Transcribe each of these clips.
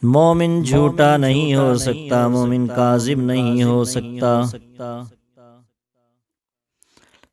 مومن جھوٹا نہیں ہو سکتا، مومن کاذب نہیں ہو سکتا۔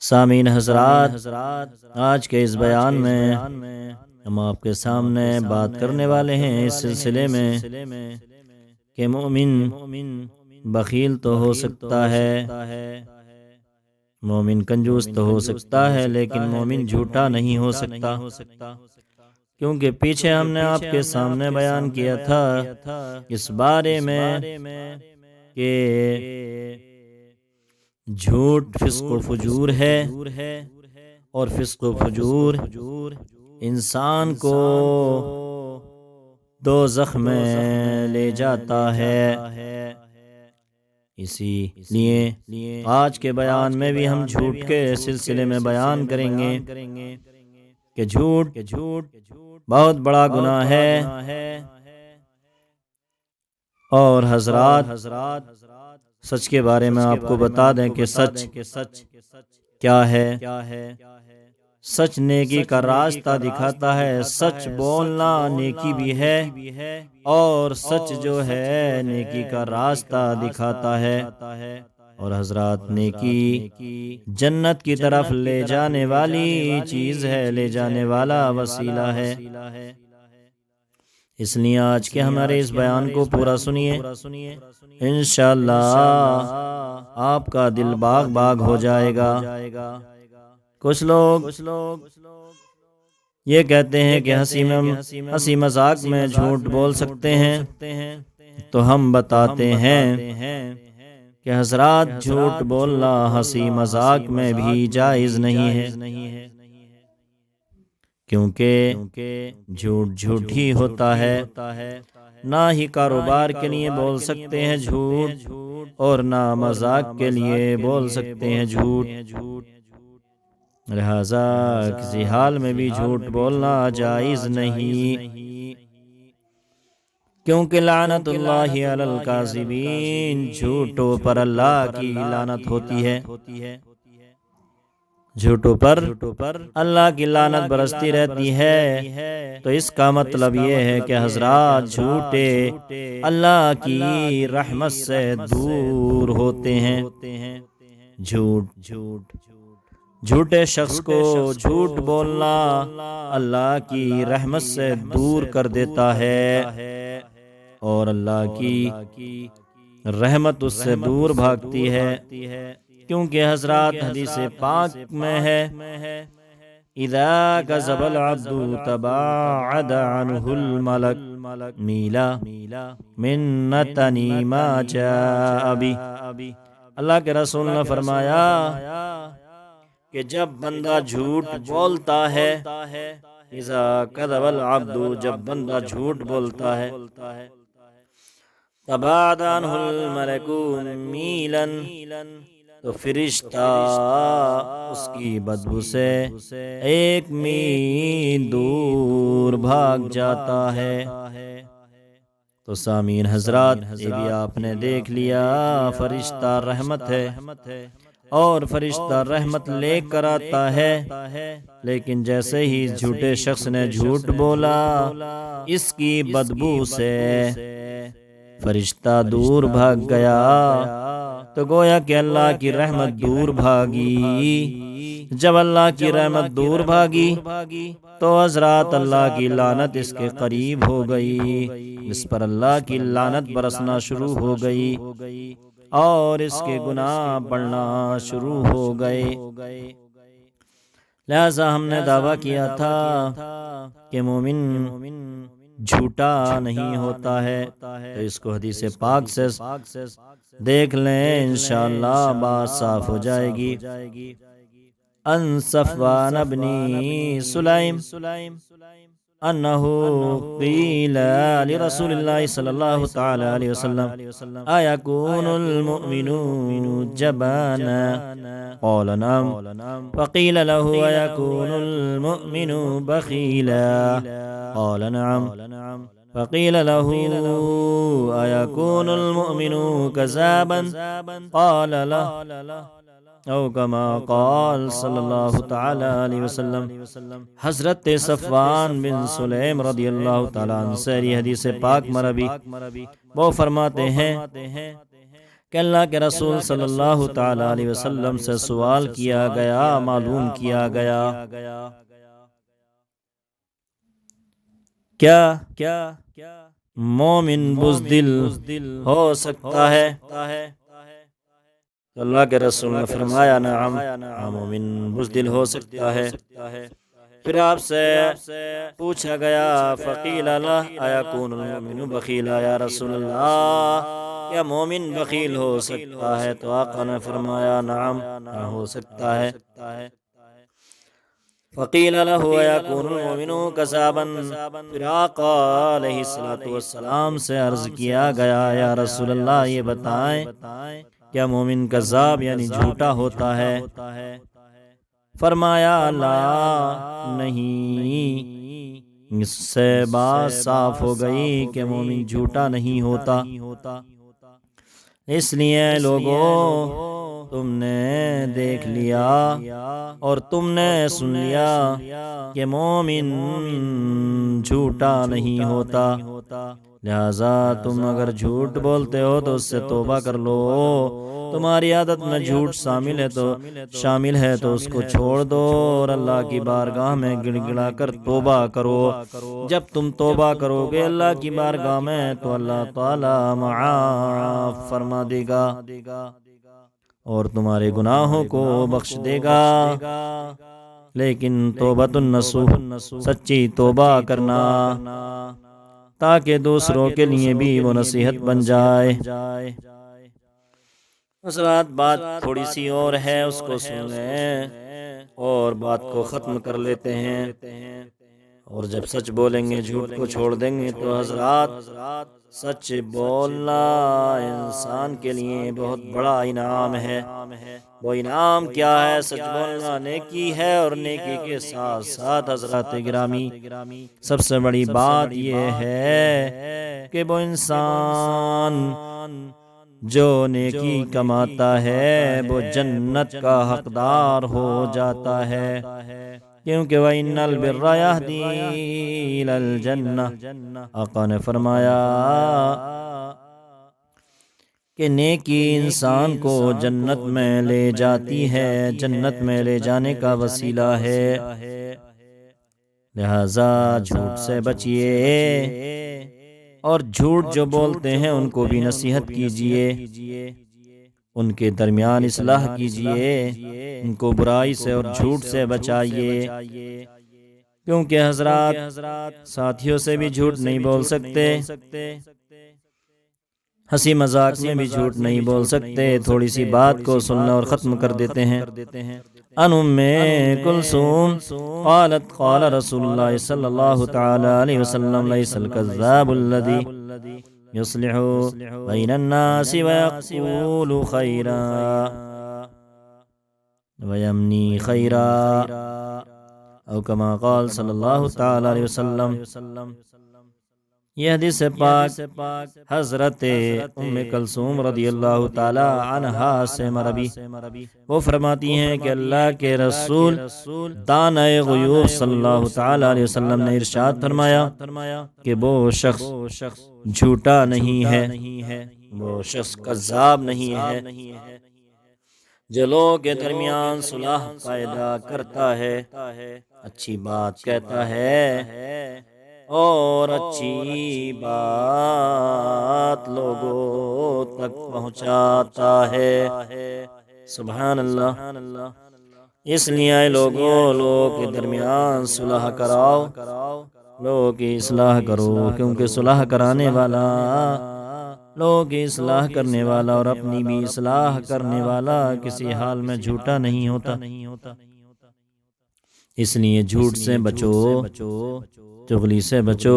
سامعین حضرات، آج کے اس بیان میں ہم آپ کے سامنے بات کرنے والے ہیں اس سلسلے میں کہ مومن بخیل تو ہو سکتا ہے، مومن کنجوس تو ہو سکتا ہے، لیکن مومن جھوٹا نہیں ہو سکتا، کیونکہ پیچھے ہم نے آپ کے سامنے بیان کیا تھا اس بارے میں کہ جھوٹ فسق و فجور ہے، اور فسق و فجور انسان کو دوزخ میں لے جاتا ہے۔ اسی لیے آج کے بیان میں بھی ہم جھوٹ کے سلسلے میں بیان کریں گے کہ جھوٹ بہت بڑا گناہ ہے، اور حضرات سچ کے بارے میں آپ کو بتا دیں کہ سچ کیا ہے۔ سچ نیکی کا راستہ دکھاتا ہے، سچ بولنا نیکی بھی ہے، اور سچ جو ہے نیکی کا راستہ دکھاتا ہے، اور حضرات نیکی جنت کی طرف لے جانے والی چیز ہے، لے جانے والا وسیلہ ہے۔ اس لیے آج کے ہمارے اس بیان کو پورا سنیے، انشاءاللہ آپ کا دل باغ باغ ہو جائے گا۔ کچھ لوگ یہ کہتے ہیں کہ ہنسی مذاق میں جھوٹ بول سکتے ہیں، تو ہم بتاتے ہیں کہ حضرات جھوٹ بولنا ہنسی مذاق میں بھی جائز نہیں ہے، کیونکہ جھوٹ جھوٹ ہی ہوتا ہے۔ نہ ہی کاروبار کے لیے بول سکتے ہیں جھوٹ، اور نہ مذاق کے لیے بول سکتے ہیں جھوٹ، لہذا کسی حال میں بھی جھوٹ بولنا جائز نہیں، کیونکہ لعنت اللہ علی الکاذبین، جھوٹوں پر اللہ کی لعنت ہوتی ہے، جھوٹوں پر اللہ کی لعنت برستی رہتی ہے۔ تو اس کا مطلب یہ ہے کہ حضرات جھوٹے اللہ کی رحمت سے دور ہوتے ہیں۔ جھوٹے شخص کو جھوٹ بولنا اللہ کی رحمت سے دور کر دیتا ہے، اور اللہ کی رحمت اس سے دور بھاگتی ہے، کیونکہ حضرات حدیث پاک میں ہے اذا کذب العبد تباعد عنہ الملک میلا من نتن ما جاء به۔ اللہ کے رسول نے فرمایا کہ جب بندہ جھوٹ بولتا ہے، اذا کذب العبد، جب بندہ جھوٹ بولتا ہے، تباعد عنہ الملک میلا، تو فرشتہ اس کی بدبو سے ایک میل دور بھاگ جاتا ہے۔ تو سامعین حضرات، یہ بھی آپ نے دیکھ لیا، فرشتہ رحمت ہے، اور فرشتہ رحمت لے کر آتا ہے، لیکن جیسے ہی جھوٹے شخص نے جھوٹ بولا، اس کی بدبو سے فرشتہ دور بھاگ گیا، تو گویا کہ اللہ کی رحمت دور بھاگی۔ جب اللہ کی رحمت دور بھاگی تو حضرات اللہ کی لعنت اس کے قریب ہو گئی، اس پر اللہ کی لعنت برسنا شروع ہو گئی، اور اس کے گناہ بڑھنا شروع ہو گئے۔ لہذا ہم نے دعویٰ کیا تھا کہ مومن جھوٹا نہیں ہوتا ہے، تو اس کو حدیث پاک سے دیکھ لیں، انشاءاللہ بات صاف ہو جائے گی۔ ان صفوان بن سلیم انہ قیل لرسول اللہ صلی اللہ تعالی علیہ وسلم ایکون المؤمن جبانا قال نعم، فقیل له ایکون المؤمن بخیلا قال نعم، فقیل له ایکون المؤمن کذابا قال لا، او کما قال صلی اللہ تعالی علیہ وسلم۔ حضرت صفوان بن سلیم رضی اللہ تعالی عنہ سے حدیث پاک مروی، وہ فرماتے ہیں کہ اللہ کے رسول صلی اللہ تعالی علیہ وسلم سے سوال کیا گیا، معلوم کیا گیا کیا مومن بزدل ہو سکتا ہے؟ اللہ کے رسول نے فرمایا نعم، مومن بزدل ہو سکتا ہے۔ پھر آپ سے پوچھا گیا فقیل له ایکون المؤمن بخیلا، یا رسول اللہ کیا مومن بخیل ہو سکتا ہے؟ تو آقا نے فرمایا نعم، ہو سکتا ہے۔ فقیل له ایکون المؤمن کذابا، پھر آقا علیہ السلام سے عرض کیا گیا یا رسول اللہ یہ بتائیں کیا مومن کذاب یعنی جھوٹا ہوتا ہے؟ فرمایا لا، نہیں، اس سے بات صاف ہو گئی کہ مومن جھوٹا نہیں ہوتا۔ اس لیے لوگوں تم نے دیکھ لیا اور تم نے سن لیا کہ مومن جھوٹا نہیں ہوتا، لہذا تم اگر جھوٹ بولتے ہو تو اس سے توبہ کر لو۔ تمہاری عادت میں جھوٹ شامل ہے تو اس کو چھوڑ دو اور اللہ کی بارگاہ میں گڑ گڑا کر توبہ کرو۔ جب تم توبہ کرو گے اللہ کی بارگاہ میں تو اللہ تعالی معاف فرما دے گا اور تمہارے گناہوں کو بخش دے گا۔ لیکن توبۃ النصوح، سچی توبہ کرنا تاکہ دوسروں کے لیے بھی وہ نصیحت بن جائے۔ بات تھوڑی سی اور ہے، اس کو سن لیں اور بات کو ختم کر لیتے ہیں، اور جب سچ بولیں گے جھوٹ کو چھوڑ دیں گے تو حضرات سچ بولنا انسان کے لیے بہت بڑا انعام ہے۔ وہ انعام کیا ہے؟ سچ بولنا نیکی ہے، اور نیکی کے ساتھ ساتھ حضرات گرامی سب سے بڑی بات یہ ہے کہ وہ انسان جو نیکی کماتا ہے وہ جنت کا حقدار ہو جاتا ہے، کیونکہ وَإِنَّ الْبِرَّ يَهْدِي إِلَى الْجَنَّةِ، آقا نے فرمایا کہ نیکی انسان کو جنت میں لے جاتی ہے، جنت میں لے جانے کا وسیلہ ہے۔ لہذا جھوٹ سے بچیے اور جھوٹ جو بولتے ہیں ان کو بھی نصیحت کیجیے، ان کے درمیان اصلاح کیجیے، ان کو برائی سے اور جھوٹ سے بچائیے، کیونکہ حضرات ساتھیوں سے بھی جھوٹ نہیں بول سکتے، ہنسی مذاق میں بھی جھوٹ نہیں بول سکتے۔ تھوڑی سی بات کو سننا اور ختم کر دیتے ہیں۔ ان ام کلثوم قالت قال رسول اللہ صلی اللہ تعالی علیہ وسلم لیس الکذاب الذی یصلح بین الناس ویقول خیرا ویمنی خیرا، او کما قال صلی اللہ تعالی علیہ وسلم۔ یہ حدیث پاک حضرت ام کلثوم رضی اللہ تعالی عنہا سے مروی، وہ فرماتی ہیں کہ اللہ کے رسول دانۂ غیوب صلی اللہ تعالی علیہ وسلم نے ارشاد فرمایا کہ وہ شخص جھوٹا نہیں ہے، وہ شخص کذاب نہیں ہے جو لوگوں کے درمیان صلح پیدا کرتا ہے، اچھی بات کہتا ہے اور اچھی بات لوگوں تک پہنچاتا ہے۔ سبحان اللہ۔ اس لیے لوگوں کے درمیان صلح کراؤ، لوگوں کی اصلاح کرو، کیونکہ صلح کرانے والا، لوگوں کی اصلاح کرنے والا اور اپنی بھی اصلاح کرنے والا کسی حال میں جھوٹا نہیں ہوتا۔ اس لیے جھوٹ سے بچو، چغلی سے بچو،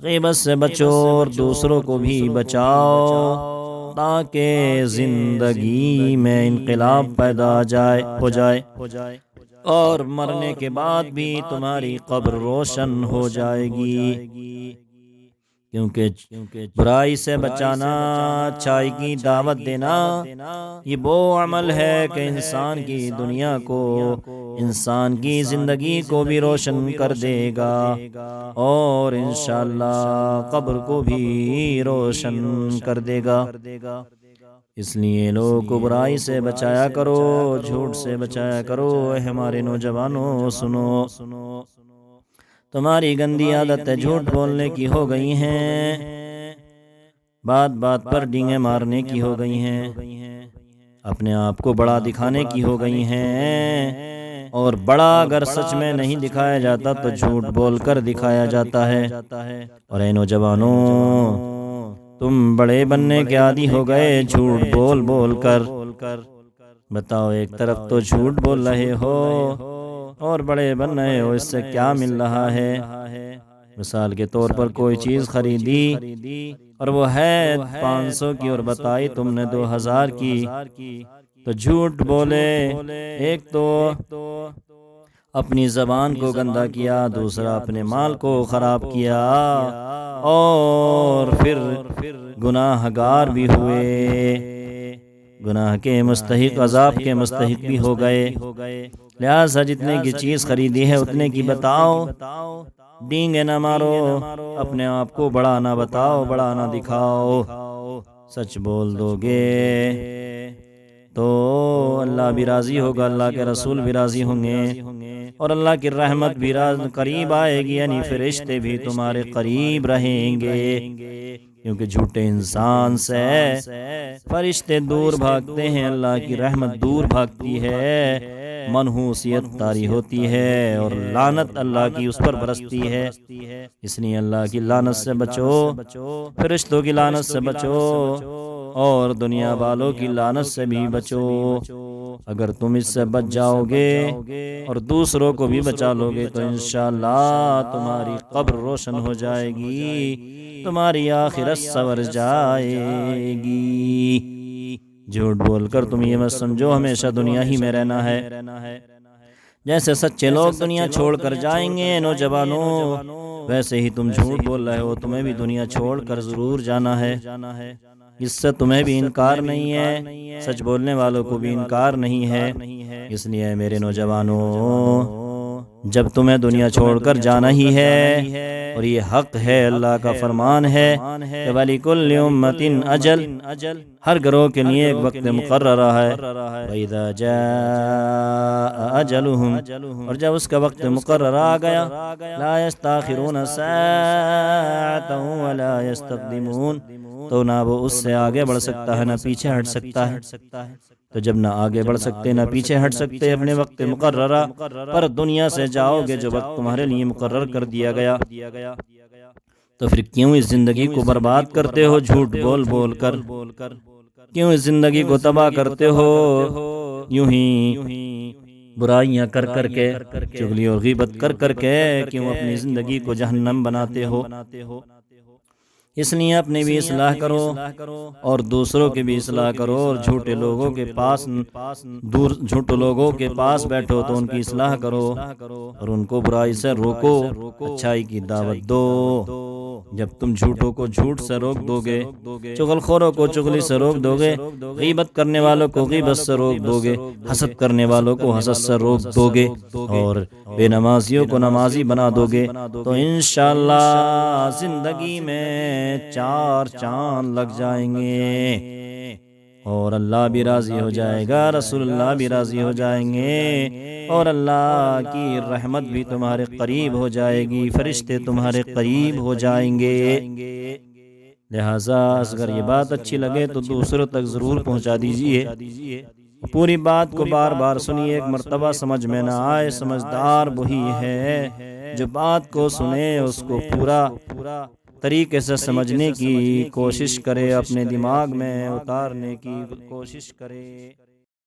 غیبت سے بچو اور دوسروں کو بھی بچاؤ تاکہ زندگی میں انقلاب پیدا ہو جائے اور مرنے کے بعد بھی تمہاری قبر روشن ہو جائے گی، کیونکہ برائی سے بچانا، اچھائی کی دعوت دینا، یہ وہ عمل ہے کہ انسان کی دنیا کو، انسان کی زندگی کو بھی روشن کر دے گا، اور انشاءاللہ قبر کو بھی روشن کر دے گا۔ اس لیے لوگوں کو برائی سے بچایا کرو، جھوٹ سے بچایا کرو۔ اے ہمارے نوجوانوں سنو، تمہاری گندی عادتیں جھوٹ بولنے کی ہو گئی ہیں، بات بات پر ڈینگیں مارنے کی ہو گئی ہیں، اپنے آپ کو بڑا دکھانے کی ہو گئی ہیں، اور بڑا اگر سچ میں نہیں دکھایا جاتا تو جھوٹ بول کر دکھایا جاتا ہے۔ اور اے نوجوانوں، تم بڑے بننے کے عادی ہو گئے جھوٹ بول بول کر۔ بتاؤ، ایک طرف تو جھوٹ بول رہے ہو اور بڑے بن رہے ہو، اس سے کیا مل رہا ہے؟ مثال کے طور پر کوئی چیز خریدی اور وہ ہے 500 کی اور بتائی تم نے 2000 کی، تو جھوٹ بولے۔ ایک تو اپنی زبان کو گندا کیا، دوسرا اپنے مال کو خراب کیا، اور پھر گناہ گار بھی ہوئے، گناہ کے مستحق، عذاب کے مستحق بھی ہو گئے۔ لہٰذا جتنے کی چیز خریدی ہے اتنے کی بتاؤ، ڈینگے نہ مارو، اپنے آپ کو بڑا نہ بتاؤ، بڑا نہ دکھاؤ۔ سچ بول دو گے تو اللہ بھی راضی ہوگا، اللہ کے رسول بھی راضی ہوں گے، اور اللہ کی رحمت بھی قریب آئے گی، یعنی فرشتے بھی تمہارے قریب رہیں گے، کیونکہ جھوٹے انسان سے فرشتے دور بھاگتے ہیں، اللہ کی رحمت دور بھاگتی ہے، منحوسیت طاری ہوتی ہے، اور لعنت اللہ کی اس پر برستی ہے۔ اس لیے اللہ کی لعنت سے بچو، فرشتوں کی لعنت سے بچو، اور دنیا والوں کی لعنت سے بھی بچو۔ اگر تم اس سے بچ جاؤ گے اور دوسروں کو بھی بچا لو گے تو انشاءاللہ تمہاری قبر روشن ہو جائے گی، تمہاری آخرت سنور جائے گی۔ جھوٹ بول کر تم یہ مت سمجھو ہمیشہ دنیا ہی میں رہنا ہے۔ جیسے سچے لوگ دنیا چھوڑ کر جائیں گے نوجوانوں، ویسے ہی تم جھوٹ بول رہے ہو، تمہیں بھی دنیا چھوڑ کر ضرور جانا ہے۔ اس سے تمہیں بھی انکار نہیں ہے، سچ بولنے والوں کو بھی انکار نہیں ہے۔ اس لیے میرے نوجوانوں، جب تمہیں دنیا چھوڑ کر جانا ہی ہے، اور یہ حق ہے، اللہ کا فرمان ہے کہ وَلِكُلِّ أُمَّةٍ أَجَلٌ، ہر گروہ کے لیے ایک وقت مقررہ ہے، وَإِذَا جَاءَ أَجَلُهُمْ، اور جب اس کا وقت مقررہ آ گیا، لَا يَسْتَأْخِرُونَ سَاعَةً وَلَا يَسْتَقْدِمُونَ، تو نہ وہ اس سے آگے بڑھ سکتا ہے نہ پیچھے ہٹ سکتا ہے۔ تو جب نہ آگے بڑھ سکتے نہ پیچھے ہٹ سکتے اپنے وقت مقررہ پر دنیا سے جاؤ گے جو وقت تمہارے لیے مقرر کر دیا گیا، تو پھر کیوں اس زندگی کو برباد کرتے ہو جھوٹ بول بول کر؟ کیوں اس زندگی کو تباہ کرتے ہو یوں ہی برائیاں کر کر کے، چغلی اور غیبت کر کر کے؟ کیوں اپنی زندگی کو جہنم بناتے ہو؟ اس لیے اپنے بھی اصلاح کرو اور دوسروں کی بھی اصلاح کرو، اور جھوٹے لوگوں کے پاس بیٹھو تو ان کی اصلاح کرو، اور ان کو برائی سے روکو، اچھائی کی دعوت دو۔ جب تم جھوٹوں کو جھوٹ سے روک دو گے، چغل خوروں کو چغلی سے روک دو گے، غیبت کرنے والوں کو غیبت سے روک دو گے، حسد کرنے والوں کو حسد سے روک دو گے، اور بے نمازیوں کو نمازی بنا دو گے، تو انشاءاللہ زندگی میں 4 چاند لگ جائیں گے، اور اللہ بھی راضی ہو جائے گا، رسول اللہ بھی راضی ہو جائیں گے، اور اللہ کی رحمت بھی تمہارے قریب ہو جائے گی، فرشتے تمہارے قریب ہو جائیں گے۔ لہٰذا اگر یہ بات اچھی لگے تو دوسروں تک ضرور پہنچا دیجئے، پوری بات کو بار بار سنیے، ایک مرتبہ سمجھ میں نہ آئے، سمجھدار وہی ہے جو بات کو سنے، اس کو پورا طریقے سے سمجھنے کی کوشش کرے، اپنے دماغ میں اتارنے کی کوشش کرے۔